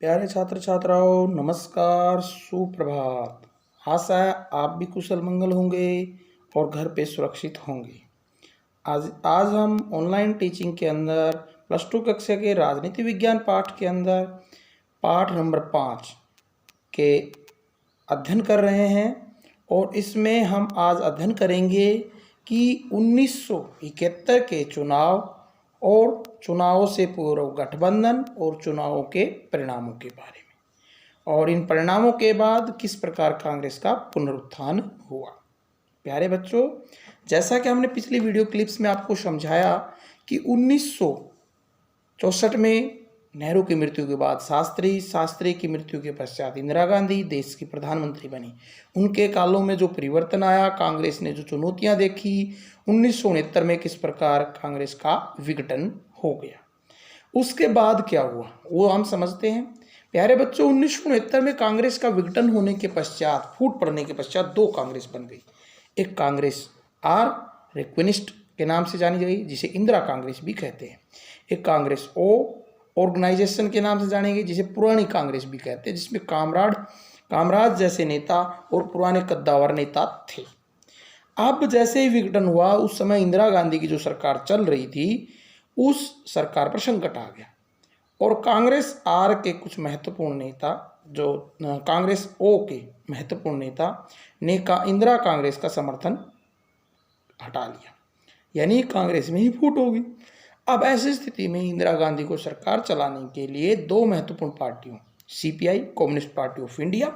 प्यारे छात्र छात्राओं, नमस्कार, सुप्रभात। आशा है आप भी कुशल मंगल होंगे और घर पे सुरक्षित होंगे। आज हम ऑनलाइन टीचिंग के अंदर प्लस टू कक्षा के राजनीति विज्ञान पाठ के अंदर पाठ नंबर 5 के अध्ययन कर रहे हैं और इसमें हम आज अध्ययन करेंगे कि 1971 के चुनाव और चुनावों से पूर्व गठबंधन और चुनावों के परिणामों के बारे में, और इन परिणामों के बाद किस प्रकार कांग्रेस का पुनरुत्थान हुआ। प्यारे बच्चों, जैसा कि हमने पिछली वीडियो क्लिप्स में आपको समझाया कि 1964 में नेहरू की मृत्यु के बाद शास्त्री की मृत्यु के पश्चात इंदिरा गांधी देश की प्रधानमंत्री बनी। उनके कालों में जो परिवर्तन आया, कांग्रेस ने जो चुनौतियां देखी, 1969 में किस प्रकार कांग्रेस का विघटन हो गया। उसके बाद क्या हुआ वो हम समझते हैं। प्यारे बच्चों, 1969 में कांग्रेस का विघटन होने के पश्चात, फूट पड़ने के पश्चात दो कांग्रेस बन गई। एक कांग्रेस आर रिक्विनिस्ट के नाम से जानी गई, जिसे इंदिरा कांग्रेस भी कहते हैं। एक कांग्रेस ओ ऑर्गेनाइजेशन के नाम से जानी गई, जिसे पुरानी कांग्रेस भी कहते हैं, जिसमें कामराज जैसे नेता और पुराने कद्दावर नेता थे। अब जैसे ही विघटन हुआ, उस समय इंदिरा गांधी की जो सरकार चल रही थी, उस सरकार पर संकट आ गया और कांग्रेस आर के कुछ महत्वपूर्ण नेता, जो कांग्रेस ओ के महत्वपूर्ण नेता ने इंदिरा कांग्रेस का समर्थन हटा लिया, यानी कांग्रेस में ही फूट होगी। अब ऐसी स्थिति में इंदिरा गांधी को सरकार चलाने के लिए दो महत्वपूर्ण पार्टियों, CPI communist party of India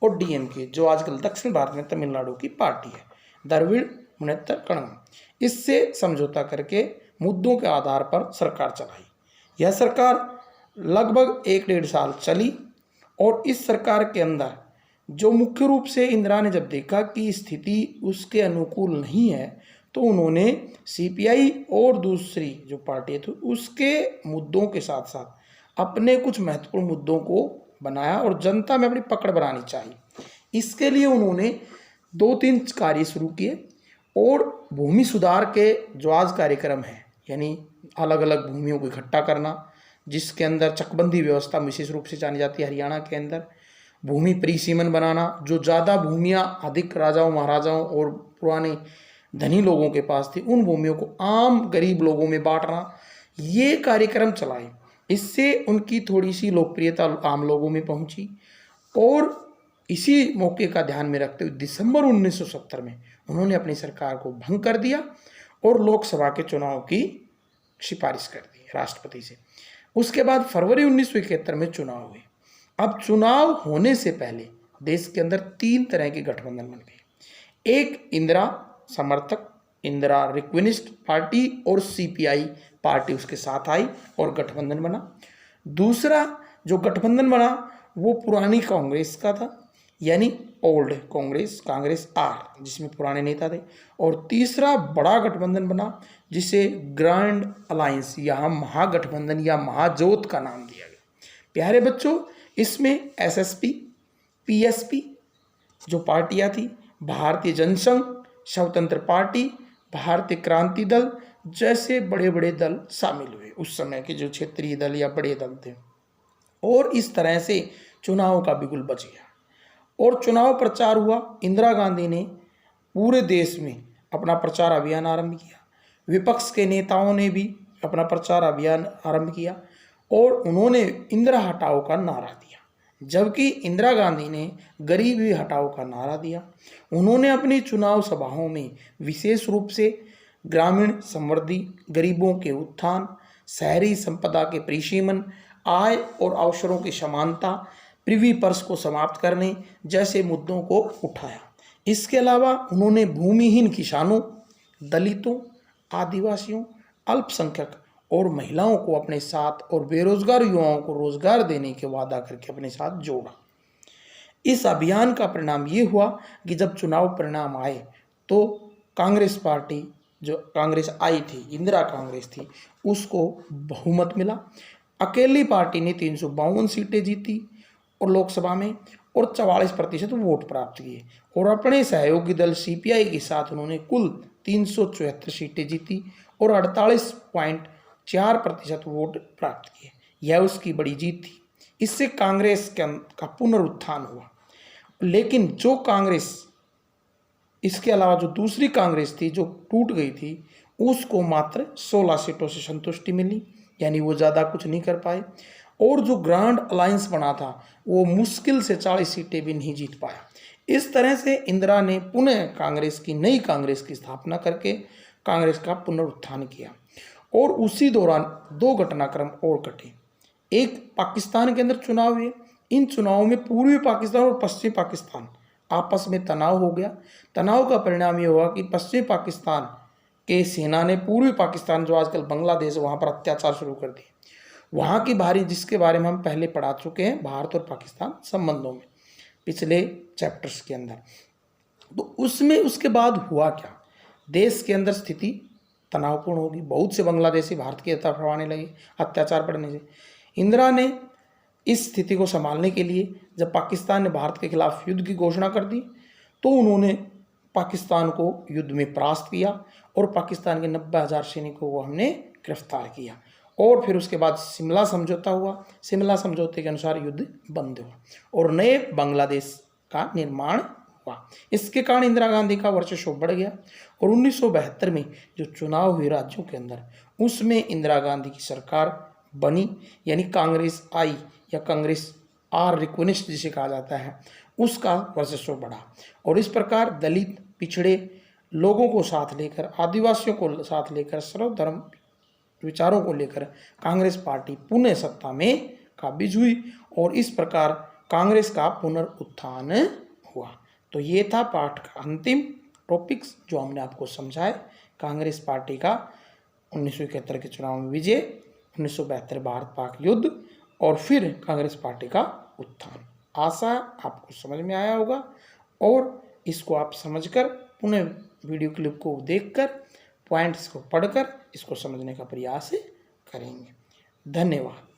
और डीएमके, जो आजकल दक्षिण भारत में तमिलनाडु की पार्टी है, द्रविड़ मुनेत्र कड़गम, इससे समझौता करके मुद्दों के आधार पर सरकार चलाई। यह सरकार लगभग 1-1.5 साल चली और इस सरकार के अंदर जो मुख्य रूप से इंदिरा ने जब देखा कि स्थिति उसके अनुकूल नहीं है, तो उन्होंने सीपीआई और दूसरी जो पार्टी थी उसके मुद्दों के साथ साथ अपने कुछ महत्वपूर्ण मुद्दों को बनाया और जनता में अपनी पकड़ बनानी चाहिए। इसके लिए उन्होंने 2-3 कार्य शुरू किए और भूमि सुधार के जो आज कार्यक्रम है, यानी अलग अलग भूमियों को इकट्ठा करना, जिसके अंदर चकबंदी व्यवस्था विशेष रूप से जानी जाती है हरियाणा के अंदर, भूमि परिसीमन बनाना, जो ज़्यादा भूमियाँ अधिक राजाओं महाराजाओं और पुराने धनी लोगों के पास थी, उन भूमियों को आम गरीब लोगों में बांटना, ये कार्यक्रम चलाए। इससे उनकी थोड़ी सी लोकप्रियता आम लोगों में पहुंची और इसी मौके का ध्यान में रखते हुए दिसंबर 1970 में उन्होंने अपनी सरकार को भंग कर दिया और लोकसभा के चुनाव की सिफारिश कर दी राष्ट्रपति से। उसके बाद फरवरी 1971 में चुनाव हुए। अब चुनाव होने से पहले देश के अंदर 3 तरह के गठबंधन बन गए। एक इंदिरा समर्थक, इंदिरा रिक्विनिस्ट पार्टी और सीपीआई पार्टी उसके साथ आई और गठबंधन बना। दूसरा जो गठबंधन बना वो पुरानी कांग्रेस का था, यानी ओल्ड कांग्रेस आर, जिसमें पुराने नेता थे। और तीसरा बड़ा गठबंधन बना, जिसे ग्रैंड अलायंस या महागठबंधन या महाजोत का नाम दिया गया। प्यारे बच्चों, इसमें एसएसपी, पीएसपी जो पार्टियां थी, भारतीय जनसंघ, स्वतंत्र पार्टी, भारतीय क्रांति दल जैसे बड़े बड़े दल शामिल हुए, उस समय के जो क्षेत्रीय दल या बड़े दल थे। और इस तरह से चुनाव का बिगुल बच गया और चुनाव प्रचार हुआ। इंदिरा गांधी ने पूरे देश में अपना प्रचार अभियान आरंभ किया, विपक्ष के नेताओं ने भी अपना प्रचार अभियान आरंभ किया और उन्होंने इंदिरा हटाओ का नारा दिया, जबकि इंदिरा गांधी ने गरीबी हटाओ का नारा दिया। उन्होंने अपनी चुनाव सभाओं में विशेष रूप से ग्रामीण समृद्धि, गरीबों के उत्थान, शहरी संपदा के परिसीमन, आय और अवसरों की समानता, प्रिवी पर्स को समाप्त करने जैसे मुद्दों को उठाया। इसके अलावा उन्होंने भूमिहीन किसानों, दलितों, आदिवासियों, अल्पसंख्यक और महिलाओं को अपने साथ और बेरोजगार युवाओं को रोजगार देने के वादा करके अपने साथ जोड़ा। इस अभियान का परिणाम ये हुआ कि जब चुनाव परिणाम आए तो कांग्रेस पार्टी, जो कांग्रेस आई थी, इंदिरा कांग्रेस थी, उसको बहुमत मिला। अकेली पार्टी ने 352 सीटें जीती और लोकसभा में और 44% वोट प्राप्त किए और अपने सहयोगी दल सीपीआई के साथ उन्होंने कुल 374 सीटें जीती और 48.4% वोट प्राप्त किए। यह उसकी बड़ी जीत थी। इससे कांग्रेस का पुनरुत्थान हुआ। लेकिन जो कांग्रेस, इसके अलावा जो दूसरी कांग्रेस थी जो टूट गई थी, उसको मात्र 16 सीटों से संतुष्टि मिली, यानी वो ज़्यादा कुछ नहीं कर पाए। और जो ग्रांड अलायंस बना था वो मुश्किल से 40 सीटें भी नहीं जीत पाया। इस तरह से इंदिरा ने पुनः कांग्रेस की, नई कांग्रेस की स्थापना करके कांग्रेस का पुनरुत्थान किया। और उसी दौरान दो घटनाक्रम और घटे। एक, पाकिस्तान के अंदर चुनाव हुए। इन चुनावों में पूर्वी पाकिस्तान और पश्चिमी पाकिस्तान आपस में तनाव हो गया। तनाव का परिणाम ये हुआ कि पश्चिमी पाकिस्तान के सेना ने पूर्वी पाकिस्तान, जो आजकल बांग्लादेश, वहाँ पर अत्याचार शुरू कर दिए। वहाँ की भारी, जिसके बारे में हम पहले पढ़ा चुके हैं भारत और पाकिस्तान संबंधों में पिछले चैप्टर्स के अंदर। तो उसमें उसके बाद हुआ क्या, देश के अंदर स्थिति तनावपूर्ण होगी। बहुत से बांग्लादेशी भारत की तरफ आने लगे अत्याचार बढ़ने से। इंदिरा ने इस स्थिति को संभालने के लिए, जब पाकिस्तान ने भारत के खिलाफ युद्ध की घोषणा कर दी, तो उन्होंने पाकिस्तान को युद्ध में परास्त किया और पाकिस्तान के 90,000 सैनिकों को हमने गिरफ्तार किया। और फिर उसके बाद शिमला समझौता हुआ। शिमला समझौते के अनुसार युद्ध बंद हुआ और नए बांग्लादेश का निर्माण हुआ। इसके कारण इंदिरा गांधी का वर्चस्व बढ़ गया। और 1972 में जो चुनाव हुए राज्यों के अंदर, उसमें इंदिरा गांधी की सरकार बनी, यानी कांग्रेस आई, या कांग्रेस आर रिक्वेस्ट जिसे कहा जाता है, उसका वर्चस्व बढ़ा। और इस प्रकार दलित, पिछड़े लोगों को साथ लेकर, आदिवासियों को साथ लेकर, सर्वधर्म विचारों को लेकर कांग्रेस पार्टी पुनः सत्ता में काबिज हुई और इस प्रकार कांग्रेस का पुनरुत्थान हुआ। तो ये था पाठ का अंतिम टॉपिक्स जो हमने आपको समझाए। कांग्रेस पार्टी का 1971 के चुनाव में विजय, 1972 भारत पाक युद्ध और फिर कांग्रेस पार्टी का उत्थान। आशा आपको समझ में आया होगा और इसको आप समझकर पुनः वीडियो क्लिप को देखकर, पॉइंट्स को पढ़कर इसको समझने का प्रयास करेंगे। धन्यवाद।